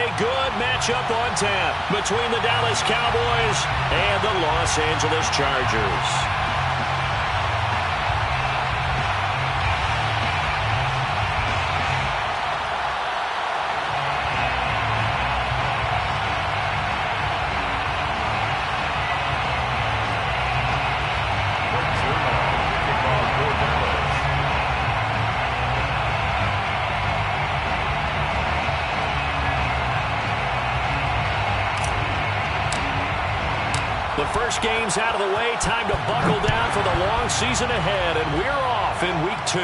a good matchup on tap between the Dallas Cowboys and the Los Angeles Chargers. The first game's out of the way. Time to buckle down for the long season ahead, and we're off in Week 2.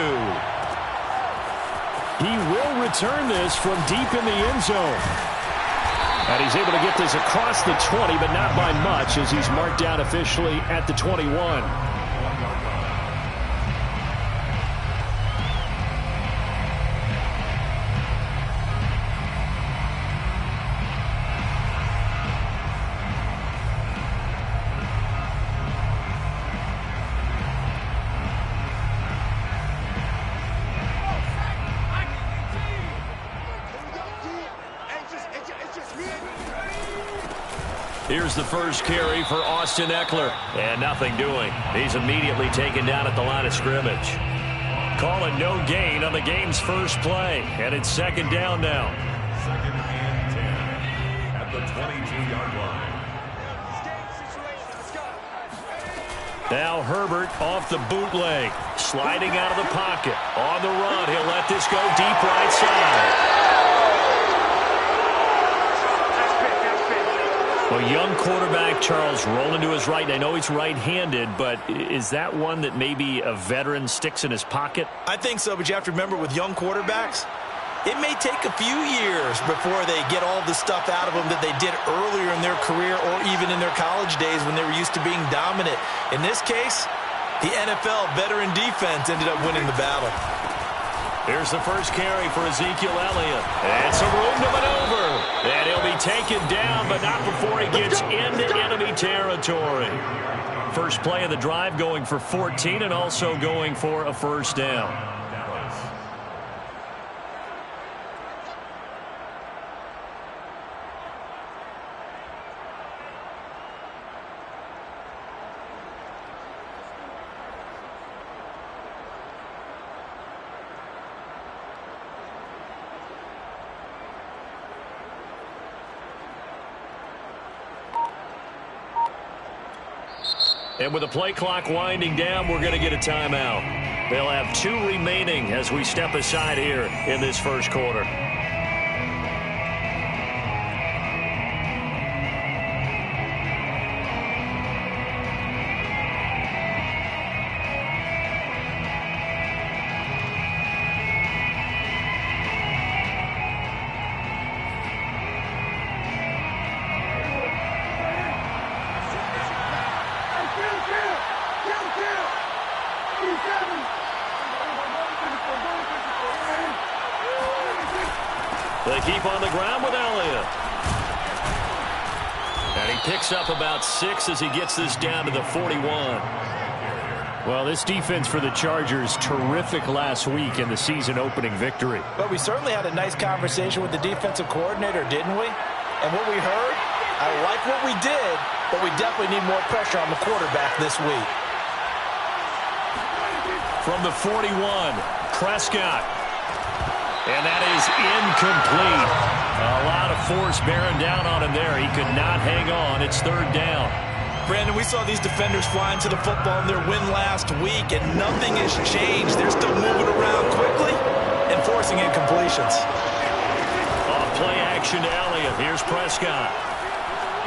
He will return this from deep in the end zone. And he's able to get this across the 20, but not by much, as he's marked down officially at the 21. Here's the first carry for Austin Eckler. And nothing doing. He's immediately taken down at the line of scrimmage. Call it no gain on the game's first play. And it's second down now. Second and 10 at the 22-yard line. Now Herbert off the bootleg. Sliding out of the pocket. On the run, he'll let this go deep right side. Well, young quarterback Charles rolling to his right. I know he's right-handed, but is that one that maybe a veteran sticks in his pocket? I think so, but you have to remember with young quarterbacks, it may take a few years before they get all the stuff out of them that they did earlier in their career or even in their college days when they were used to being dominant. In this case, the NFL veteran defense ended up winning the battle. Here's the first carry for Ezekiel Elliott. And some room to maneuver. And he'll be taken down, but not before he gets into enemy territory. First play of the drive going for 14 and also going for a first down. And with the play clock winding down, we're going to get a timeout. They'll have 2 remaining as we step aside here in this first quarter. They keep on the ground with Elliott. And he picks up about 6 as he gets this down to the 41. Well, this defense for the Chargers, terrific last week in the season-opening victory. But we certainly had a nice conversation with the defensive coordinator, didn't we? And what we heard, I like what we did, but we definitely need more pressure on the quarterback this week. From the 41, Prescott. And that is incomplete. A lot of force bearing down on him there. He could not hang on. It's third down. Brandon, we saw these defenders flying to the football in their win last week, and nothing has changed. They're still moving around quickly and forcing incompletions. Off play action to Elliott. Here's Prescott.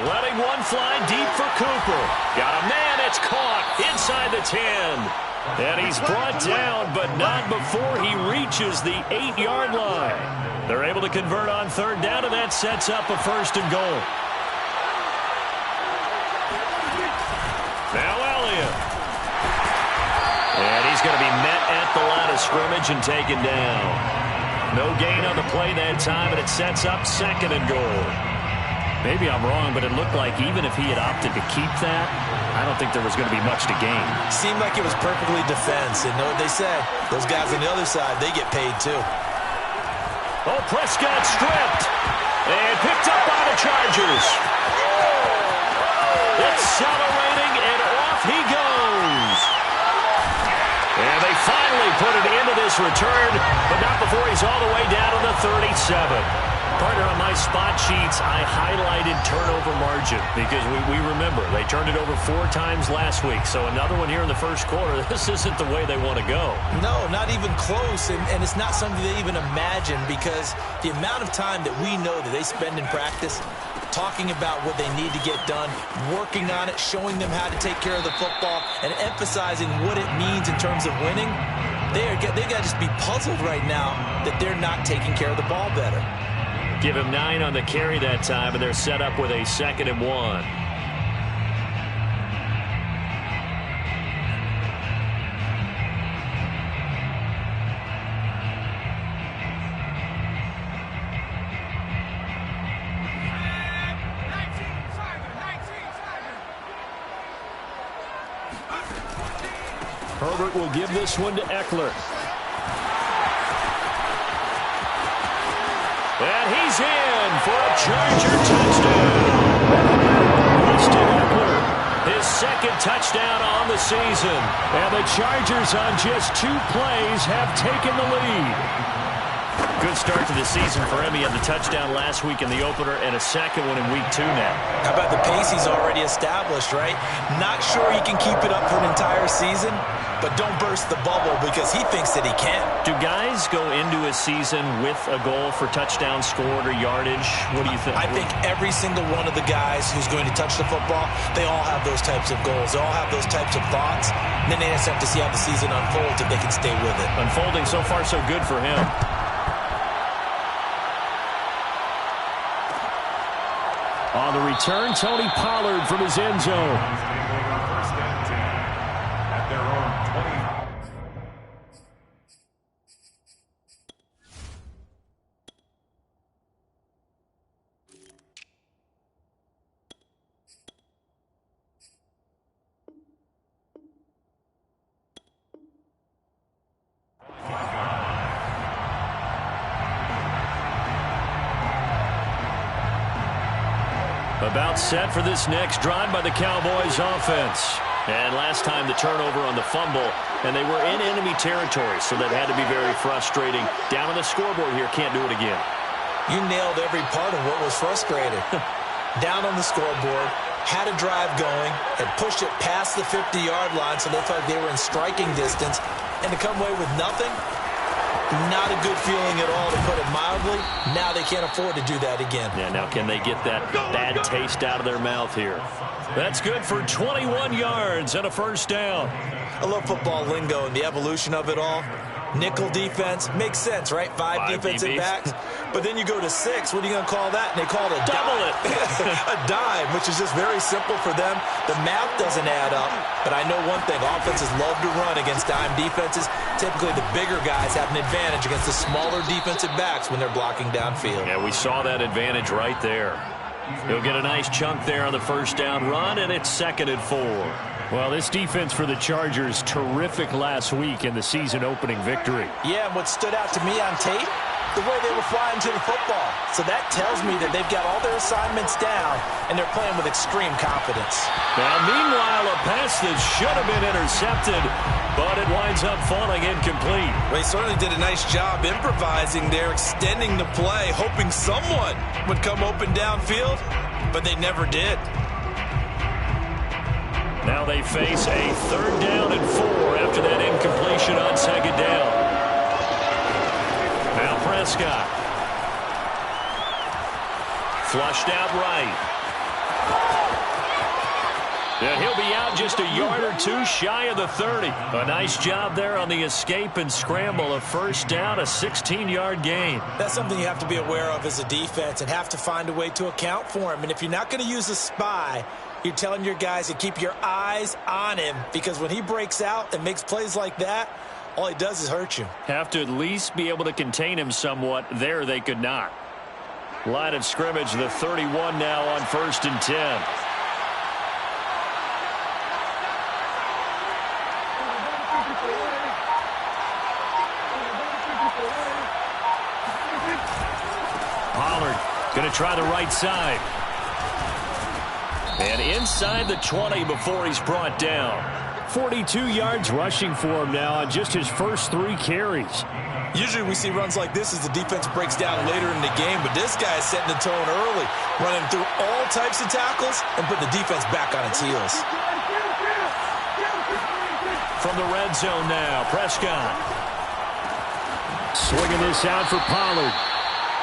Letting one fly deep for Cooper. Got a man. It's caught inside the 10. And he's brought down, but not before he reaches the 8-yard line. They're able to convert on third down, and that sets up a first and goal. Now Elliott. And he's going to be met at the line of scrimmage and taken down. No gain on the play that time, and it sets up second and goal. Maybe I'm wrong, but it looked like even if he had opted to keep that, I don't think there was going to be much to gain. Seemed like it was perfectly defense. And know what they said? Those guys on the other side, they get paid too. Oh, Prescott stripped. And Chargers. Accelerating, and off he goes. And they finally put an end to this return, but not before he's all the way down to the 37. Partner, on my spot sheets, I highlighted turnover margin because we remember they turned it over 4 times last week. So another one here in the first quarter. This isn't the way they want to go. No, not even close, and it's not something they even imagine because the amount of time that we know that they spend in practice talking about what they need to get done, working on it, showing them how to take care of the football, and emphasizing what it means in terms of winning, they got to just be puzzled right now that they're not taking care of the ball better. Give him 9 on the carry that time, and they're set up with a 2nd and 1. Herbert will give this one to Eckler. And he's in for a Charger touchdown. Austin Eckler. His 2nd touchdown on the season. And the Chargers on just 2 plays have taken the lead. Good start to the season for him. He had the touchdown last week in the opener and a 2nd one in week 2 now. How about the pace he's already established, right? Not sure he can keep it up for an entire season, but don't burst the bubble because he thinks that he can. Do guys go into a season with a goal for touchdown scored or yardage? What do you think? I think every single one of the guys who's going to touch the football, they all have those types of goals. They all have those types of thoughts. And then they just have to see how the season unfolds if they can stay with it. Unfolding so far so good for him. On the return, Tony Pollard from his end zone. First and 10 at their own 20. About set for this next drive by the Cowboys offense. And last time the turnover on the fumble, and they were in enemy territory, so that had to be very frustrating. Down on the scoreboard here, can't do it again. You nailed every part of what was frustrating. Down on the scoreboard, had a drive going, had pushed it past the 50-yard line so they felt like they were in striking distance, and to come away with nothing, not a good feeling at all, to put it mildly. Now they can't afford to do that again. Yeah, now can they get that bad taste out of their mouth here? That's good for 21 yards and a first down. I love football lingo and the evolution of it all. Nickel defense makes sense, right? Five defensive DBs. backs. But then you go to 6. What are you going to call that? And they call it a Double dime. A dime, which is just very simple for them. The math doesn't add up. But I know one thing. Offenses love to run against dime defenses. Typically, the bigger guys have an advantage against the smaller defensive backs when they're blocking downfield. Yeah, we saw that advantage right there. He'll get a nice chunk there on the first down run, and it's 2nd and 4. Well, this defense for the Chargers, terrific last week in the season-opening victory. Yeah, and what stood out to me on tape, the way they were flying to the football. So that tells me that they've got all their assignments down, and they're playing with extreme confidence. Now, meanwhile, a pass that should have been intercepted, but it winds up falling incomplete. Well, he certainly did a nice job improvising there, extending the play, hoping someone would come open downfield, but they never did. Now they face a 3rd down and 4 after that incompletion on 2nd down. Now Prescott. Flushed out right. And he'll be out just a yard or 2 shy of the 30. A nice job there on the escape and scramble. A first down, a 16-yard gain. That's something you have to be aware of as a defense and have to find a way to account for him. And if you're not going to use a spy, you're telling your guys to keep your eyes on him, because when he breaks out and makes plays like that, all he does is hurt you. Have to at least be able to contain him somewhat. There they could not. Line of scrimmage, the 31 now on 1st and 10. Pollard going to try the right side. And inside the 20 before he's brought down. 42 yards rushing for him now on just his first 3 carries. Usually we see runs like this as the defense breaks down later in the game, but this guy is setting the tone early, running through all types of tackles and putting the defense back on its heels. From the red zone now, Prescott. Swinging this out for Pollard.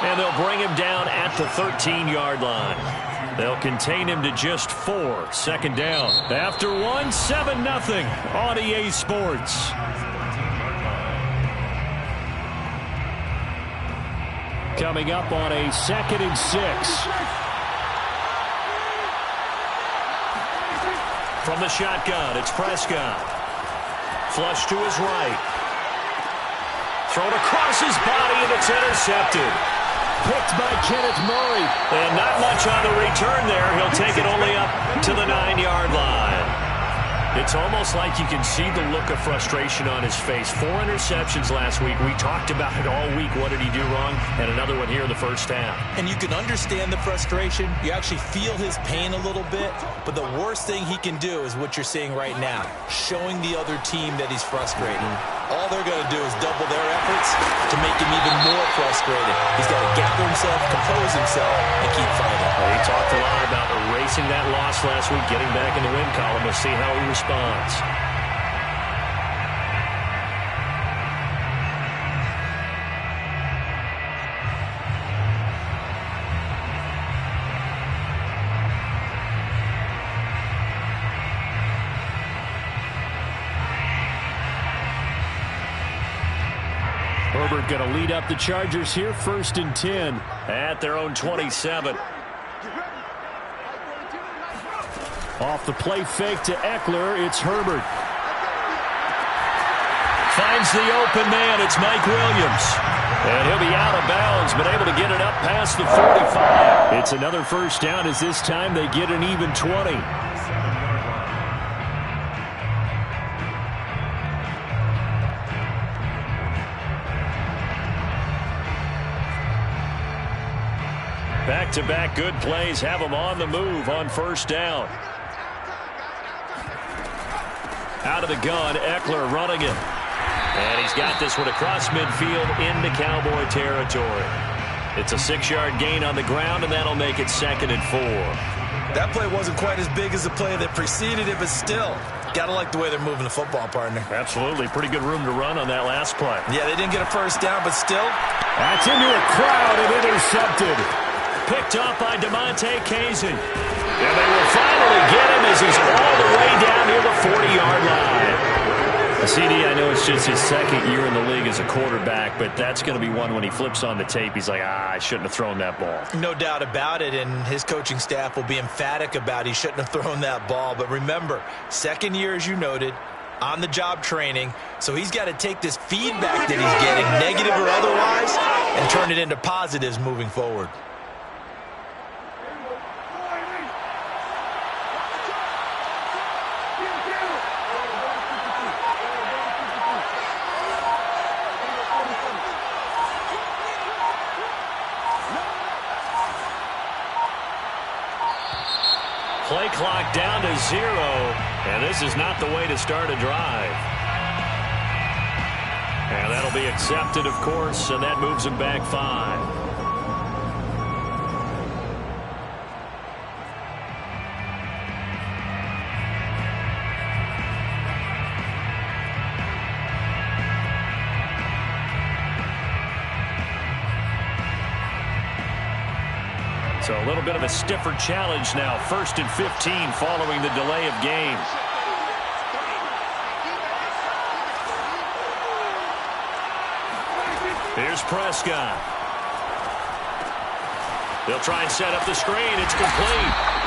And they'll bring him down at the 13-yard line. They'll contain him to just 4. Second down. After 1, 7-0 on EA Sports. Coming up on a 2nd and 6. From the shotgun, it's Prescott. Flush to his right. Thrown across his body, and it's intercepted. Picked by Kenneth Murray. And not much on the return there. He'll take it only up to the 9-yard line. It's almost like you can see the look of frustration on his face. 4 interceptions last week. We talked about it all week. What did he do wrong? And another one here in the first half. And you can understand the frustration. You actually feel his pain a little bit. But the worst thing he can do is what you're seeing right now, showing the other team that he's frustrated. All they're going to do is double their efforts to make him even more frustrated. He's got to gather himself, compose himself, and keep fighting. Well, he talked a lot about erasing that loss last week, getting back in the win column. We'll see how he responds. Herbert going to lead up the Chargers here, 1st and 10. At their own 27. Off the play fake to Eckler, it's Herbert. Finds the open man, it's Mike Williams. And he'll be out of bounds, but able to get it up past the 45. It's another first down as this time they get an even 20. Back-to-back good plays have him on the move on first down. Out of the gun, Eckler running it. And he's got this one across midfield into Cowboy territory. It's a 6-yard gain on the ground, and that'll make it 2nd and 4. That play wasn't quite as big as the play that preceded it, but still, got to like the way they're moving the football, partner. Absolutely. Pretty good room to run on that last play. Yeah, they didn't get a first down, but still. That's into a crowd and intercepted. Picked up by DeMonte Kazin. And they will finally get him as he's all the way down near the 40-yard line. CD, I know it's just his 2nd year in the league as a quarterback, but that's going to be one when he flips on the tape. He's like, I shouldn't have thrown that ball. No doubt about it, and his coaching staff will be emphatic about he shouldn't have thrown that ball. But remember, 2nd year, as you noted, on-the-job training, so he's got to take this feedback that he's getting, negative or otherwise, and turn it into positives moving forward. Play clock down to 0, and this is not the way to start a drive. And that'll be accepted, of course, and that moves him back 5. So a little bit of a stiffer challenge now. 1st and 15 following the delay of game. Here's Prescott. They'll try and set up the screen. It's complete.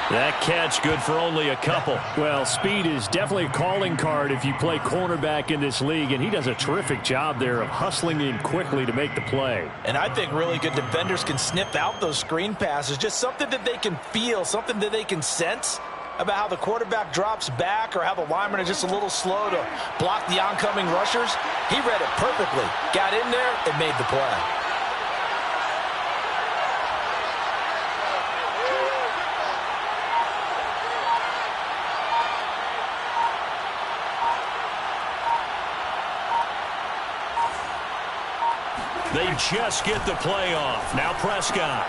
That catch good for only a couple. Well, speed is definitely a calling card if you play cornerback in this league, and he does a terrific job there of hustling in quickly to make the play. And I think really good defenders can sniff out those screen passes, just something that they can feel, something that they can sense about how the quarterback drops back or how the linemen are just a little slow to block the oncoming rushers. He read it perfectly, got in there, and made the play. just get the play off. Now Prescott.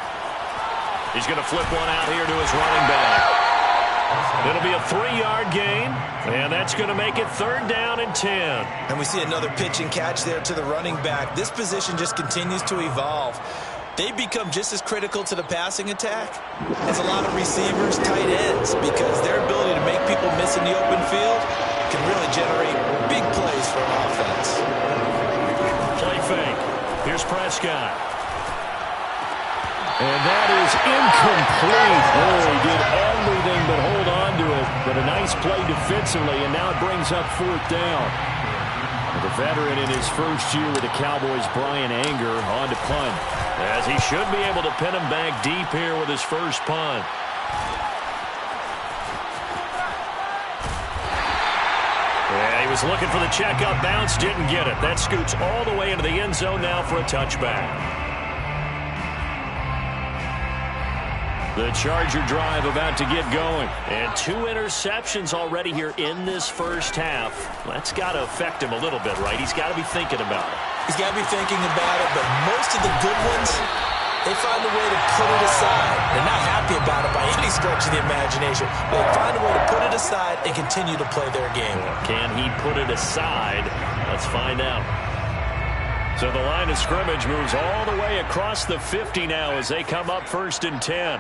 He's going to flip one out here to his running back. It'll be a 3-yard gain, and that's going to make it 3rd down and 10. And we see another pitch and catch there to the running back. This position just continues to evolve. They become just as critical to the passing attack as a lot of receivers, tight ends, because their ability to make people miss in the open field can really generate big plays for an offense. Play fake. Here's Prescott. And that is incomplete. Oh, he did everything but hold on to it. But a nice play defensively, and now it brings up 4th down. The veteran in his first year with the Cowboys, Brian Anger, on to punt. As he should be able to pin him back deep here with his first punt. Yeah, he was looking for the checkup bounce, didn't get it. That scoots all the way into the end zone now for a touchback. The Charger drive about to get going. And 2 interceptions already here in this first half. That's got to affect him a little bit, right? He's got to be thinking about it. He's got to be thinking about it, but most of the good ones, they find a way to put it aside. They're not happy about it by any stretch of the imagination. They find a way to put it aside and continue to play their game. Can he put it aside? Let's find out. So the line of scrimmage moves all the way across the 50 now as they come up 1st and 10.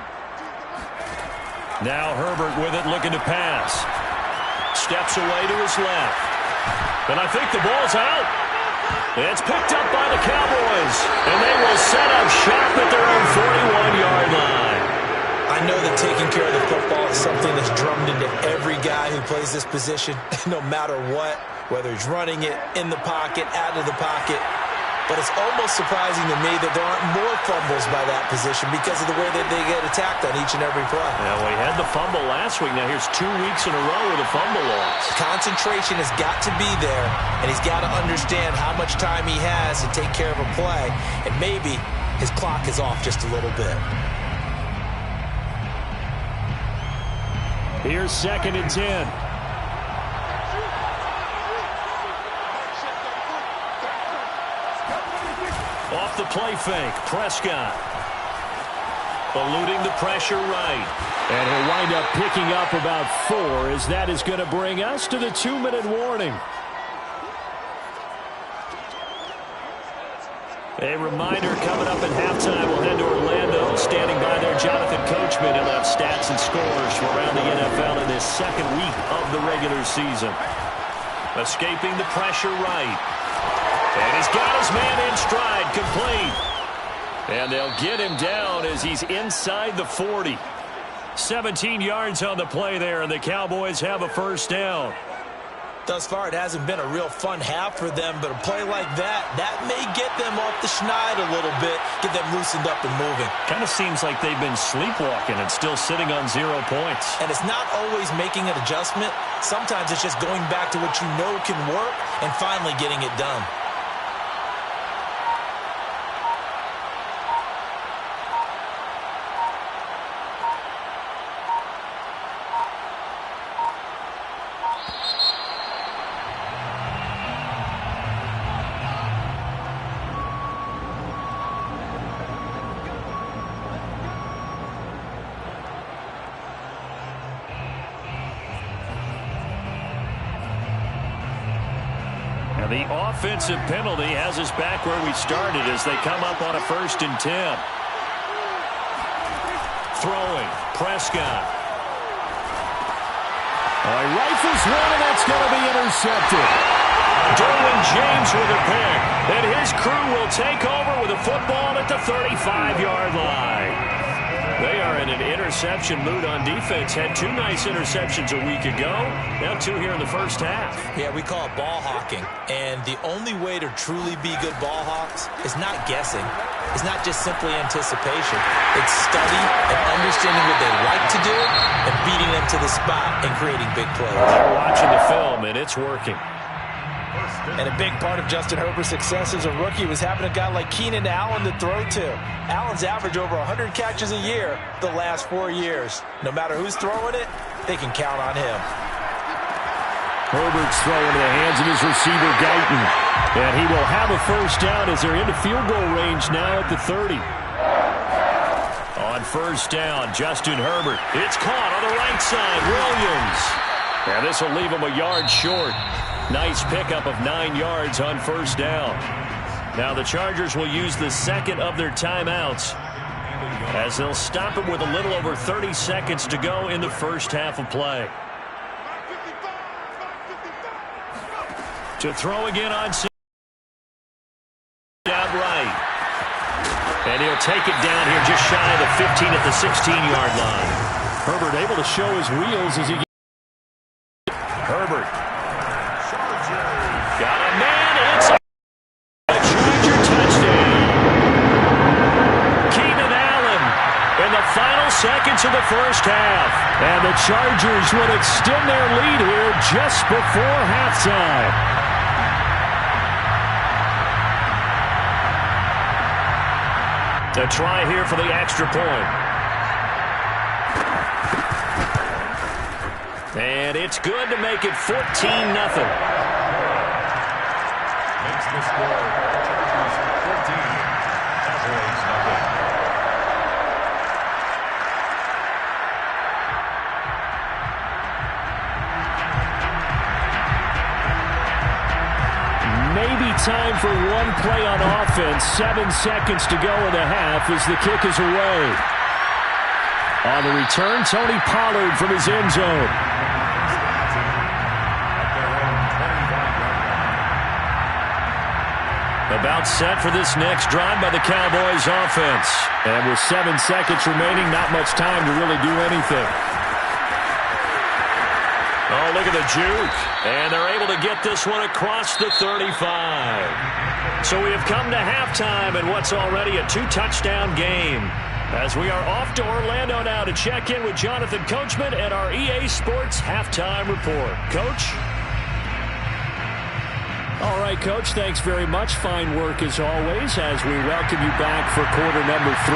Now Herbert with it, looking to pass. Steps away to his left. And I think the ball's out. It's picked up by the Cowboys. And they will set up shop at their own 41-yard line. I know that taking care of the football is something that's drummed into every guy who plays this position, no matter what, whether he's running it, in the pocket, out of the pocket. But it's almost surprising to me that there aren't more fumbles by that position because of the way that they get attacked on each and every play. Yeah, we had the fumble last week. Now here's 2 weeks in a row with a fumble loss. Concentration has got to be there, and he's got to understand how much time he has to take care of a play, and maybe his clock is off just a little bit. Here's 2nd and 10. Off the play fake, Prescott. Eluding the pressure right. And he'll wind up picking up about 4 as that is going to bring us to the 2-minute warning. A reminder coming up at halftime. We'll head to Orlando. Standing by there, Jonathan Coachman. He'll have stats and scores from around the NFL in this 2nd week of the regular season. Escaping the pressure right. And he's got his man in stride, complete. And they'll get him down as he's inside the 40. 17 yards on the play there, and the Cowboys have a 1st down. Thus far, it hasn't been a real fun half for them, but a play like that may get them off the schneid a little bit, get them loosened up and moving. Kind of seems like they've been sleepwalking and still sitting on 0 points. And it's not always making an adjustment. Sometimes it's just going back to what you know can work and finally getting it done. The offensive penalty has us back where we started as they come up on a 1st and 10. Throwing, Prescott. He rifles one, and that's going to be intercepted. Derwin James with a pick. And his crew will take over with a football at the 35-yard line. They are in an interception mood on defense. Had 2 nice interceptions a week ago. Now 2 here in the first half. Yeah, we call it ball hawking. And the only way to truly be good ball hawks is not guessing. It's not just simply anticipation. It's study and understanding what they like to do and beating them to the spot and creating big plays. They're watching the film, and it's working. And a big part of Justin Herbert's success as a rookie was having a guy like Keenan Allen to throw to. Allen's averaged over 100 catches a year the last 4 years. No matter who's throwing it, they can count on him. Herbert's throw into the hands of his receiver, Guyton. And he will have a first down as they're into field goal range now at the 30. On first down, Justin Herbert. It's caught on the right side, Williams. And this will leave him a yard short. Nice pickup of 9 yards on first down. Now the Chargers will use the second of their timeouts as they'll stop it with a little over 30 seconds to go in the first half of play. To throw again on down right. And he'll take it down here just shy of the 15 at the 16-yard line. Herbert able to show his wheels as he Herbert. Got a man. It's a Charger touchdown. Keenan Allen in the final seconds of the first half. And the Chargers would extend their lead here just before halftime. A try here for the extra point. And it's good to make it 14-0. Makes the score Chargers 14, Cowboys 0. Maybe time for one play on offense. 7 seconds to go in the half as the kick is away. On the return, Tony Pollard from his end zone. About set for this next drive by the Cowboys offense. And with 7 seconds remaining, not much time to really do anything. Oh, look at the juke. And they're able to get this one across the 35. So we have come to halftime in what's already a 2-touchdown game. As we are off to Orlando now to check in with Jonathan Coachman at our EA Sports Halftime Report. Coach? All right, Coach, thanks very much. Fine work as always as we welcome you back for quarter number 3.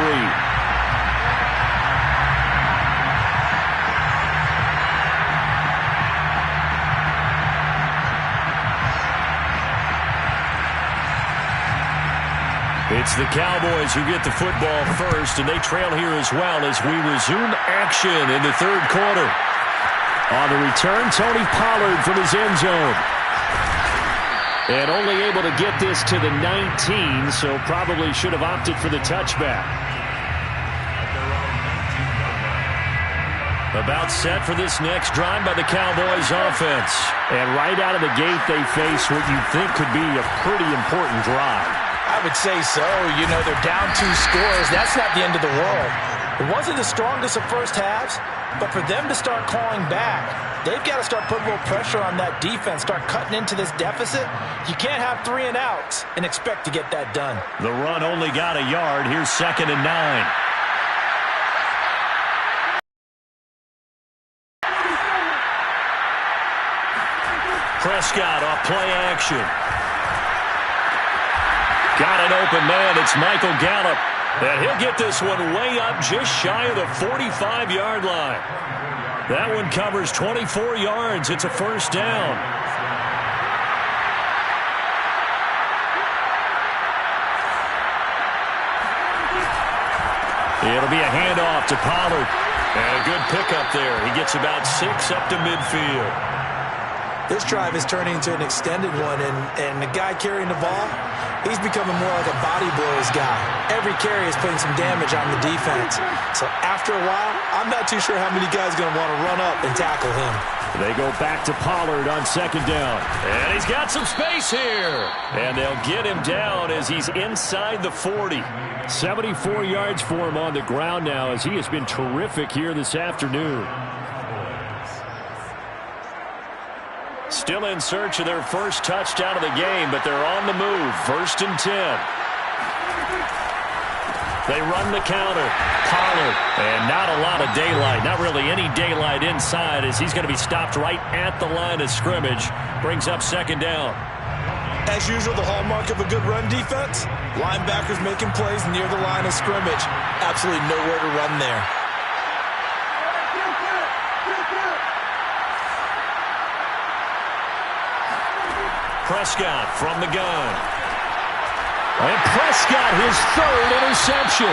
It's the Cowboys who get the football first, and they trail here as well as we resume action in the third quarter. On the return, Tony Pollard from his end zone. And only able to get this to the 19, so probably should have opted for the touchback. About set for this next drive by the Cowboys offense. And right out of the gate, they face what you think could be a pretty important drive. I would say so. You know, they're down 2 scores. That's not the end of the world. It wasn't the strongest of first halves, but for them to start clawing back, they've got to start putting a little pressure on that defense, start cutting into this deficit. You can't have 3 and outs and expect to get that done. The run only got a yard. Here's 2nd and 9. Prescott off play action. Got an open man. It's Michael Gallup. And he'll get this one way up just shy of the 45-yard line. That one covers 24 yards. It's a first down. It'll be a handoff to Pollard. And a good pickup there. He gets about 6 up to midfield. This drive is turning into an extended one, and the guy carrying the ball, he's becoming more like a body blows guy. Every carry is putting some damage on the defense. So after a while, I'm not too sure how many guys are going to want to run up and tackle him. They go back to Pollard on 2nd down. And he's got some space here. And they'll get him down as he's inside the 40. 74 yards for him on the ground now as he has been terrific here this afternoon. Still in search of their first touchdown of the game, but they're on the move. 1st and 10. They run the counter. Pollard. And not a lot of daylight. Not really any daylight inside as he's going to be stopped right at the line of scrimmage. Brings up 2nd down. As usual, the hallmark of a good run defense, linebackers making plays near the line of scrimmage. Absolutely nowhere to run there. Prescott from the gun. And Prescott, his third interception.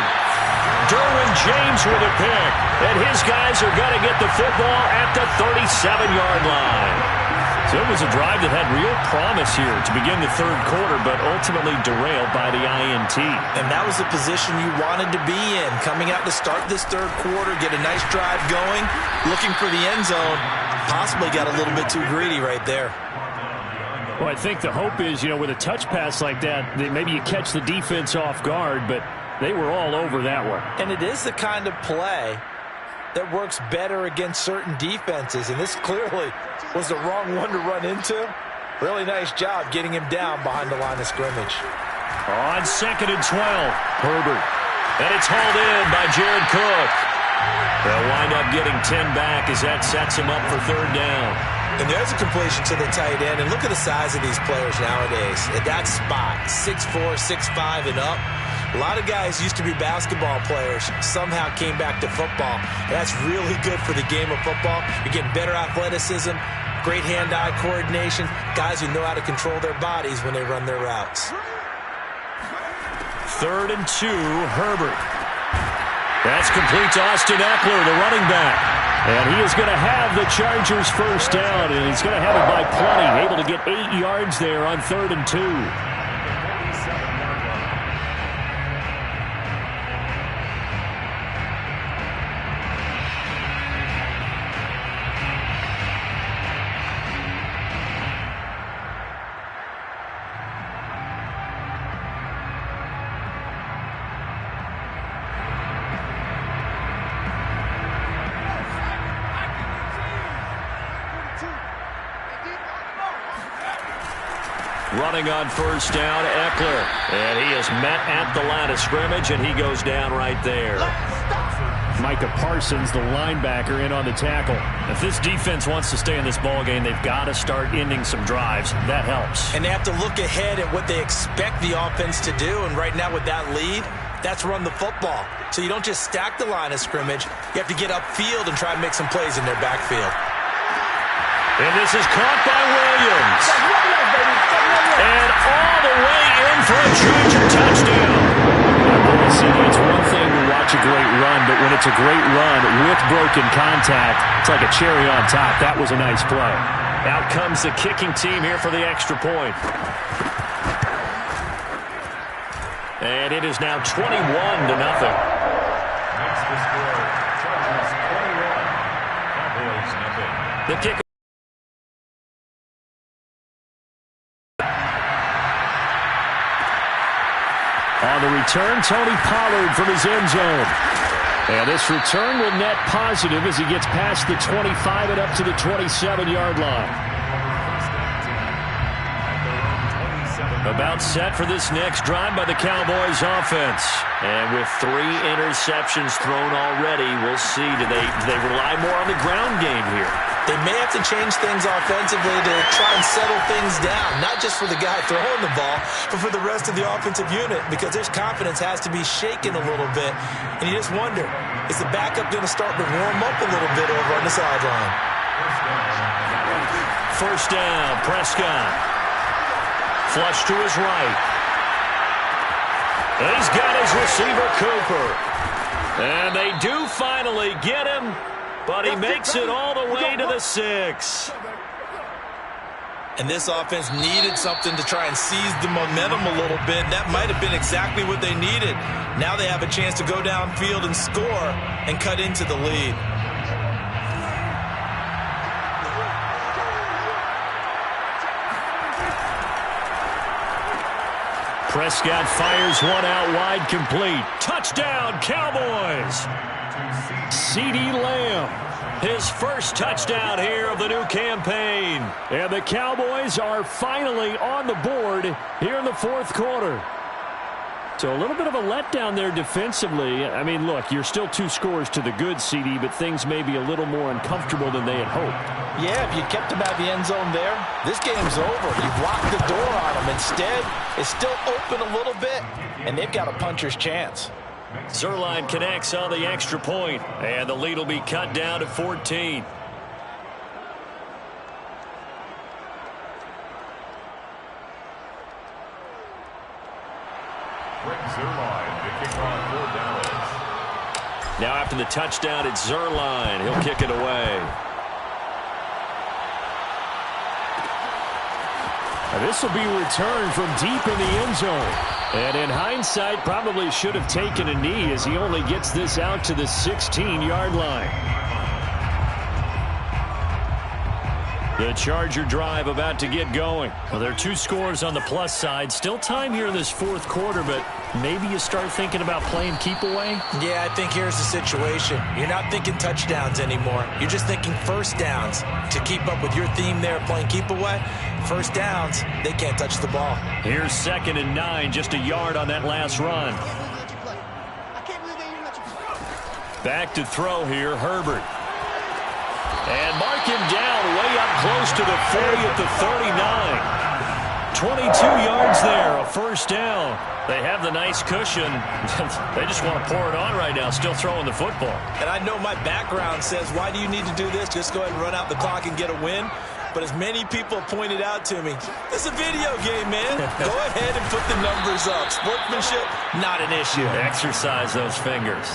Derwin James with a pick. And his guys are going to get the football at the 37-yard line. So it was a drive that had real promise here to begin the third quarter, but ultimately derailed by the INT. And that was the position you wanted to be in. Coming out to start this third quarter, get a nice drive going, looking for the end zone. Possibly got a little bit too greedy right there. Well, I think the hope is, with a touch pass like that, maybe you catch the defense off guard, but they were all over that one. And it is the kind of play that works better against certain defenses, and this clearly was the wrong one to run into. Really nice job getting him down behind the line of scrimmage. On 2nd and 12, Herbert. And it's hauled in by Jared Cook. They'll wind up getting 10 back as that sets him up for third down. And there's a completion to the tight end, and look at the size of these players nowadays. At that spot, 6'4", 6'5", and up. A lot of guys used to be basketball players, somehow came back to football. And that's really good for the game of football. You're getting better athleticism, great hand-eye coordination, guys who know how to control their bodies when they run their routes. 3rd and 2, Herbert. That's complete to Austin Eckler, the running back. And he is going to have the Chargers first down, and he's going to have it by plenty, able to get 8 yards there on 3rd and 2. Running on first down, Eckler. And he is met at the line of scrimmage, and he goes down right there. Micah Parsons, the linebacker, in on the tackle. If this defense wants to stay in this ballgame, they've got to start ending some drives. That helps. And they have to look ahead at what they expect the offense to do. And right now with that lead, that's run the football. So you don't just stack the line of scrimmage. You have to get upfield and try and make some plays in their backfield. And this is caught by Williams. And all the way in for a Charger touchdown. It's one thing to watch a great run, but when it's a great run with broken contact, it's like a cherry on top. That was a nice play. Out comes the kicking team here for the extra point. And it is now 21-0. Makes the score. Chargers 21. Cowboys nothing. The kick. On the return, Tony Pollard from his end zone. And this return will net positive as he gets past the 25 and up to the 27-yard line. About set for this next drive by the Cowboys offense. And with 3 interceptions thrown already, we'll see. Do they rely more on the ground game here? They may have to change things offensively to try and settle things down, not just for the guy throwing the ball, but for the rest of the offensive unit, because their confidence has to be shaken a little bit. And you just wonder, is the backup going to start to warm up a little bit over on the sideline? First down, Prescott. Flush to his right. And he's got his receiver, Cooper. And they do finally get him. But he makes it all the way to the 6. And this offense needed something to try and seize the momentum a little bit. That might have been exactly what they needed. Now they have a chance to go downfield and score and cut into the lead. Prescott fires one out wide, complete. Touchdown, Cowboys! CeeDee Lamb, his first touchdown here of the new campaign. And the Cowboys are finally on the board here in the fourth quarter. So a little bit of a letdown there defensively. I mean, look, you're still 2 scores to the good, CD, but things may be a little more uncomfortable than they had hoped. Yeah, if you kept them at the end zone there, this game's over. You've locked the door on them. Instead, it's still open a little bit, and they've got a puncher's chance. Zerline connects on the extra point, and the lead will be cut down to 14. Zerline to kick on 4th down. Now after the touchdown, it's Zerline. He'll kick it away. This will be returned from deep in the end zone. And in hindsight, probably should have taken a knee as he only gets this out to the 16-yard line. The Charger drive about to get going. Well, there are 2 scores on the plus side. Still time here in this 4th quarter, but maybe you start thinking about playing keep away? Yeah, I think here's the situation. You're not thinking touchdowns anymore. You're just thinking first downs. To keep up with your theme there, playing keep away, first downs, they can't touch the ball. Here's 2nd and 9, just a yard on that last run. Back to throw here, Herbert. And mark him down way up close to the 40 at the 39. 22 yards there, a first down. They have the nice cushion. They just want to pour it on right now, still throwing the football. And I know my background says, why do you need to do this? Just go ahead and run out the clock and get a win. But as many people pointed out to me, this is a video game, man. Go ahead and put the numbers up. Sportsmanship, not an issue. Exercise those fingers.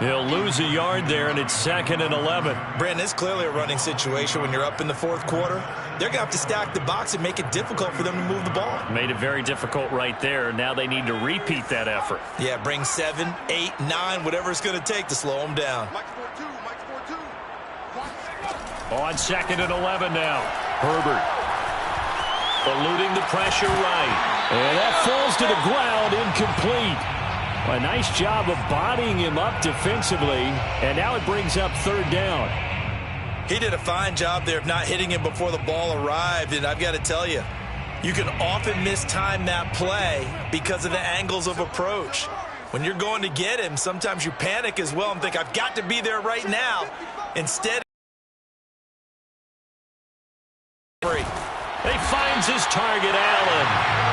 He'll lose a yard there, and it's 2nd and 11. Brandon, it's clearly a running situation when you're up in the 4th quarter. They're going to have to stack the box and make it difficult for them to move the ball. Made it very difficult right there. Now they need to repeat that effort. Yeah, bring 7, 8, 9, whatever it's going to take to slow them down. On 2nd and 11 now. Herbert eluding the pressure right. And that falls to the ground, incomplete. A nice job of bodying him up defensively, and now it brings up 3rd down. He did a fine job there of not hitting him before the ball arrived, and I've got to tell you, you can often mistime that play because of the angles of approach. When you're going to get him, sometimes you panic as well and think, I've got to be there right now. Instead, he finds his target, Allen.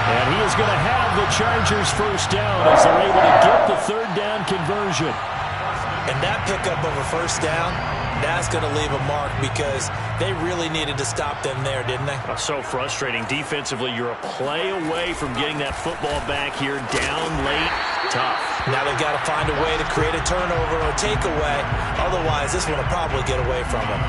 And he is going to have the Chargers first down as they're able to get the 3rd down conversion. And that pickup of a first down, that's going to leave a mark because they really needed to stop them there, didn't they? So frustrating. Defensively, you're a play away from getting that football back here down late. Tough. Now they've got to find a way to create a turnover or takeaway. Otherwise, this one will probably get away from them.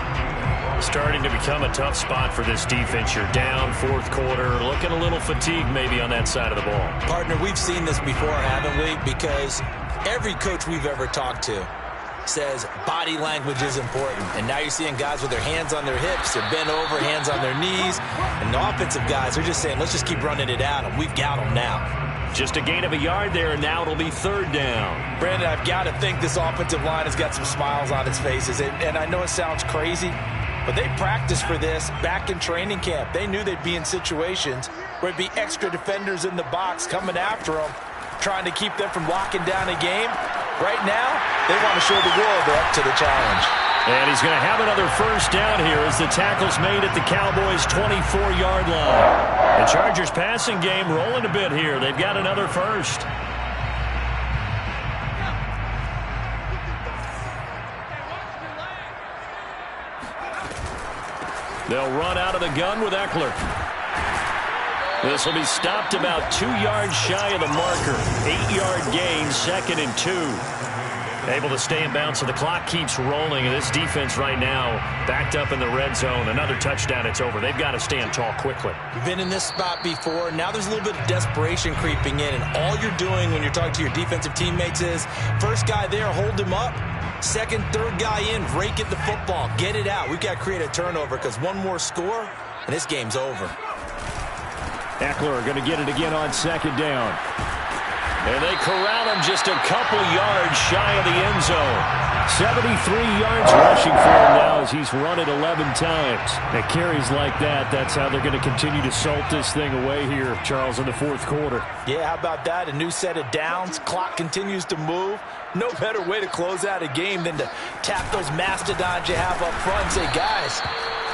Starting to become a tough spot for this defense. You're down 4th quarter, looking a little fatigued maybe on that side of the ball. Partner, we've seen this before, haven't we? Because every coach we've ever talked to says body language is important. And now you're seeing guys with their hands on their hips, they're bent over, hands on their knees. And the offensive guys are just saying, let's just keep running it at them. We've got them now. Just a gain of a yard there, and now it'll be 3rd down. Brandon, I've got to think this offensive line has got some smiles on its faces. And I know it sounds crazy, but they practiced for this back in training camp. They knew they'd be in situations where it'd be extra defenders in the box coming after them, trying to keep them from locking down a game. Right now, they want to show the world they're up to the challenge. And he's going to have another first down here as the tackle's made at the Cowboys' 24-yard line. The Chargers passing game rolling a bit here. They've got another first. They'll run out of the gun with Eckler. This will be stopped about 2 yards shy of the marker. 8-yard gain, 2nd and 2. Able to stay in bounds, so the clock keeps rolling. And this defense right now backed up in the red zone. Another touchdown, it's over. They've got to stand tall quickly. Been in this spot before. Now there's a little bit of desperation creeping in. And all you're doing when you're talking to your defensive teammates is, first guy there, hold him up. Second, third guy in, rake at the football. Get it out. We've got to create a turnover because one more score, and this game's over. Eckler going to get it again on 2nd down. And they corral him just a couple yards shy of the end zone. 73 yards rushing for him now as he's run it 11 times. At carries like that, that's how they're going to continue to salt this thing away here, Charles, in the 4th quarter. Yeah, how about that? A new set of downs. Clock continues to move. No better way to close out a game than to tap those mastodons you have up front and say, guys,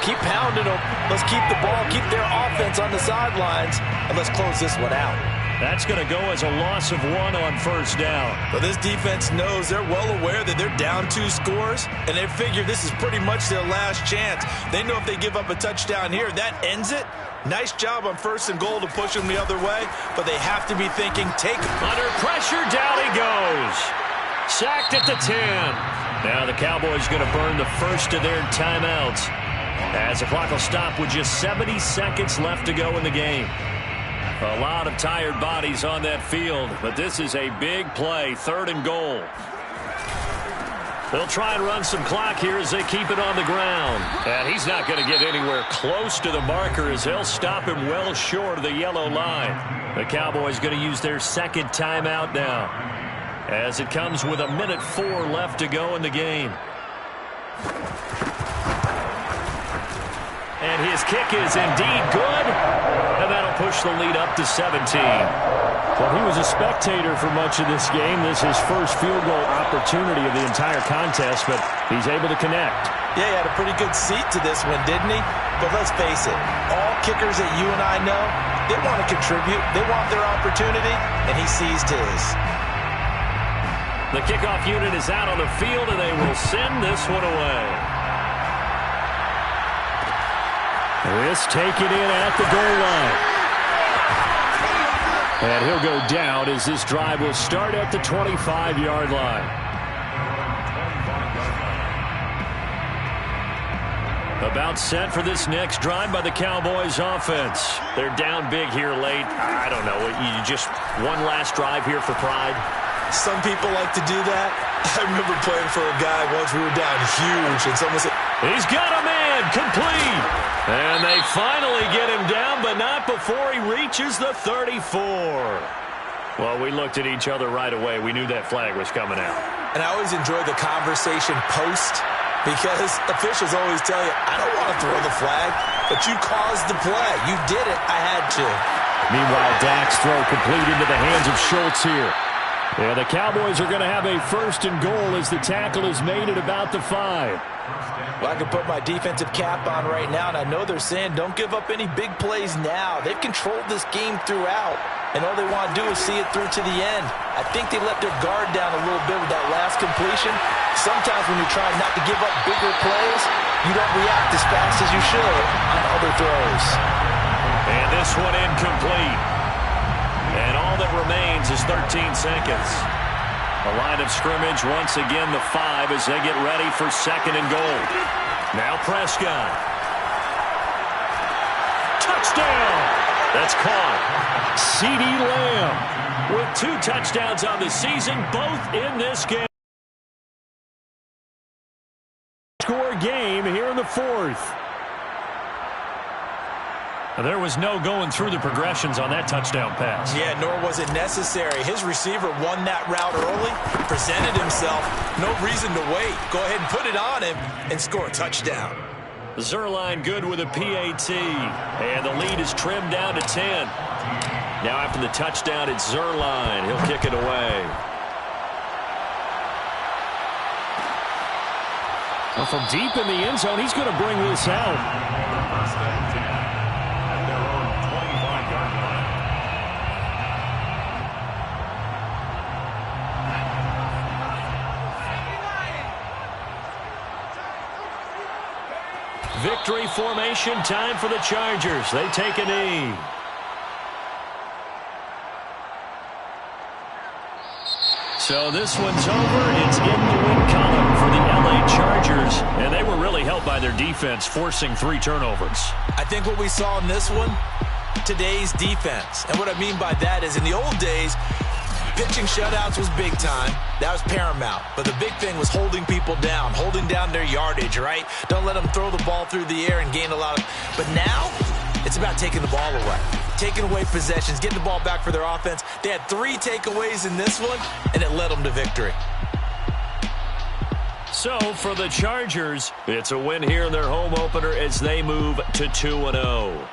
keep pounding them. Let's keep the ball, keep their offense on the sidelines, and let's close this one out. That's going to go as a loss of 1 on first down. But this defense knows, they're well aware that they're down 2 scores, and they figure this is pretty much their last chance. They know if they give up a touchdown here, that ends it. Nice job on 1st and goal to push them the other way, but they have to be thinking, take under pressure, down he goes. Sacked at the 10. Now the Cowboys going to burn the first of their timeouts, as the clock will stop with just 70 seconds left to go in the game. A lot of tired bodies on that field, but this is a big play, 3rd and goal. They'll try and run some clock here as they keep it on the ground. And he's not going to get anywhere close to the marker as they'll stop him well short of the yellow line. The Cowboys going to use their 2nd timeout now, as it comes with 1:04 left to go in the game. And his kick is indeed good, and that'll push the lead up to 17. Well, he was a spectator for much of this game. This is his first field goal opportunity of the entire contest, but he's able to connect. Yeah, he had a pretty good seat to this one, didn't he? But let's face it, all kickers that you and I know, they want to contribute. They want their opportunity, and he seized his. The kickoff unit is out on the field, and they will send this one away. This taken in at the goal line. And he'll go down as this drive will start at the 25-yard line. About set for this next drive by the Cowboys offense. They're down big here late. I don't know. You just one last drive here for pride? Some people like to do that. I remember playing for a guy once. We were down huge, and someone said, he's got a man, complete. And they finally get him down, but not before he reaches the 34. Well, we looked at each other right away. We knew that flag was coming out. And I always enjoy the conversation post, because officials always tell you, I don't want to throw the flag, but you caused the play. You did it. I had to. Meanwhile, Dak's throw complete into the hands of Schultz here. Yeah, the Cowboys are going to have a 1st and goal as the tackle is made at about the 5. Well, I can put my defensive cap on right now, and I know they're saying don't give up any big plays now. They've controlled this game throughout, and all they want to do is see it through to the end. I think they let their guard down a little bit with that last completion. Sometimes when you're trying not to give up bigger plays, you don't react as fast as you should on other throws. And this one incomplete. And all that remains is 13 seconds. A line of scrimmage, once again the 5 as they get ready for 2nd and goal. Now Prescott. Touchdown! That's caught. CeeDee Lamb with 2 touchdowns on the season, both in this game. Score game here in the 4th. There was no going through the progressions on that touchdown pass. Yeah, nor was it necessary. His receiver won that route early, presented himself. No reason to wait. Go ahead and put it on him and score a touchdown. Zerline good with a PAT. And the lead is trimmed down to 10. Now after the touchdown, it's Zerline. He'll kick it away. Well, from deep in the end zone, he's going to bring this out. Victory formation time for the Chargers. They take a knee. So this one's over. It's in the win column for the LA Chargers. And they were really helped by their defense, forcing 3 turnovers. I think what we saw in this one, today's defense. And what I mean by that is in the old days, pitching shutouts was big time. That was paramount. But the big thing was holding people down, holding down their yardage, right? Don't let them throw the ball through the air and gain a lot of... But now, it's about taking the ball away. Taking away possessions, getting the ball back for their offense. They had 3 takeaways in this one, and it led them to victory. So, for the Chargers, it's a win here in their home opener as they move to 2-0.